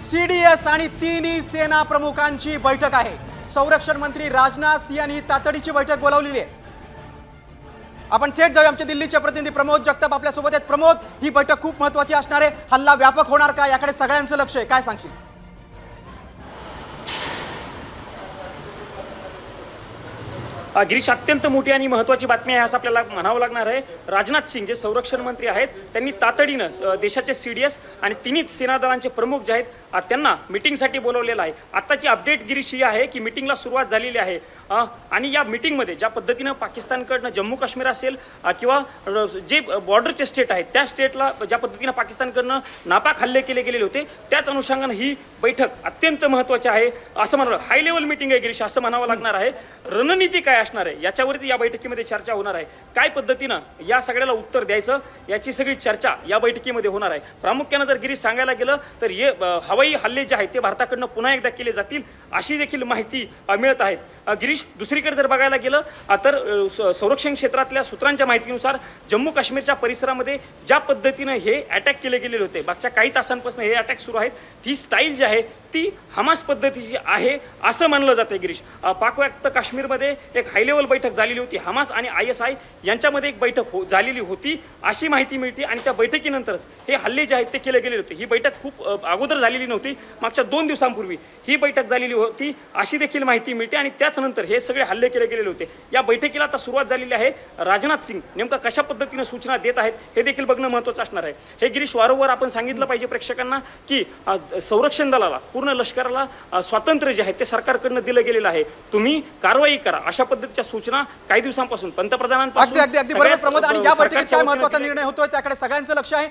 CDS आणि तिन्ही सेना प्रमुखांची बैठक आहे। संरक्षण मंत्री राजनाथ सिंह यांनी तातडीची बैठक बोलावलेली आहे। आपण थेट जाऊया, आमचे दिल्लीचे प्रतिनिधी प्रमोद जगताप आपल्या सोबत आहेत। प्रमोद, ही बैठक खूप महत्त्वाची असणार आहे। हल्ला व्यापक होणार का याकडे सगळ्यांचं लक्ष आहे, काय सांगशील? गिरीश, अत्यंत मोठी आणि महत्त्वाची बातमी आहे असं आपल्याला म्हणावं लागणार आहे। राजनाथ सिंह जे संरक्षण मंत्री आहेत त्यांनी तातडीनं देशाचे सीडीएस आणि तिन्ही सेना दलांचे प्रमुख जे आहेत त्यांना मीटिंगसाठी बोलवलेलं आहे। आत्ताची अपडेट गिरीश ही आहे की मीटिंगला सुरुवात झालेली आहे आणि या मीटिंगमध्ये ज्या पद्धतीनं पाकिस्तानकडनं जम्मू काश्मीर असेल किंवा जे बॉर्डरचे स्टेट आहेत त्या स्टेटला ज्या पद्धतीनं पाकिस्तानकडनं नापाक हल्ले केले गेलेले होते त्याच अनुषंगानं ही बैठक अत्यंत महत्त्वाची आहे असं म्हणावं। हाय लेवल मीटिंग आहे गिरीश असं म्हणावं लागणार आहे। रणनीती काय असणार आहे याच्यावरती या बैठकीमध्ये चर्चा होणार आहे। काय पद्धतीनं या सगळ्याला उत्तर द्यायचं याची सगळी चर्चा या बैठकीमध्ये होणार आहे। प्रामुख्यानं जर गिरीश सांगायला गेलं तर हे हवाई हल्ले जे आहेत ते भारताकडनं पुन्हा एकदा केले जातील अशी देखील माहिती मिळत आहे। गिरीश, दुसरीकडे जर बघायला गेलं तर संरक्षण क्षेत्रातल्या सूत्रांच्या माहितीनुसार जम्मू काश्मीरच्या परिसरामध्ये ज्या पद्धतीनं हे अटॅक केले गेलेले होते मागच्या काही तासांपासून हे अटॅक सुरू आहेत ती स्टाईल जी आहे ती हमास पद्धतीची आहे असं मानलं जाते। गिरीश, पाकव्याप्त काश्मीरमध्ये एक हाय लेवल बैठक झालेली होती। हमास आणि ISI यांच्यामध्ये एक बैठक झालेली होती अशी माहिती मिळते आणि त्या बैठकीनंतरच हे हल्ले जे आहेत ते केले गेलेले होते। ही बैठक खूप अगोदर झालेली नव्हती, मागच्या 2 दिवसांपूर्वी ही बैठक झालेली होती अशी देखील माहिती मिळते आणि त्याच नंतर हे सगळे हल्ले केले गेलेले होते। या बैठकीला आता सुरुवात झालेली आहे। राजनाथ सिंह नेमका कशा पद्धतीने सूचना देत आहेत हे देखील बघणं महत्त्वाचं असणार आहे। हे गिरीश, वारंवार आपण सांगितलं पाहिजे प्रेक्षकांना की संरक्षण दलाला पूर्ण लष्कराला स्वातंत्र्य जे आहे ते सरकारकडनं दिलं गेलेलं आहे। तुम्ही कारवाई करा अशा पद्धतीच्या सूचना काही दिवसांपासून पंतप्रधानांपासून अगदी बरोबर प्रमोद। आणि या बैठकीत काय महत्त्वाचा निर्णय होतोय त्याकडे सगळ्यांचं लक्ष आहे।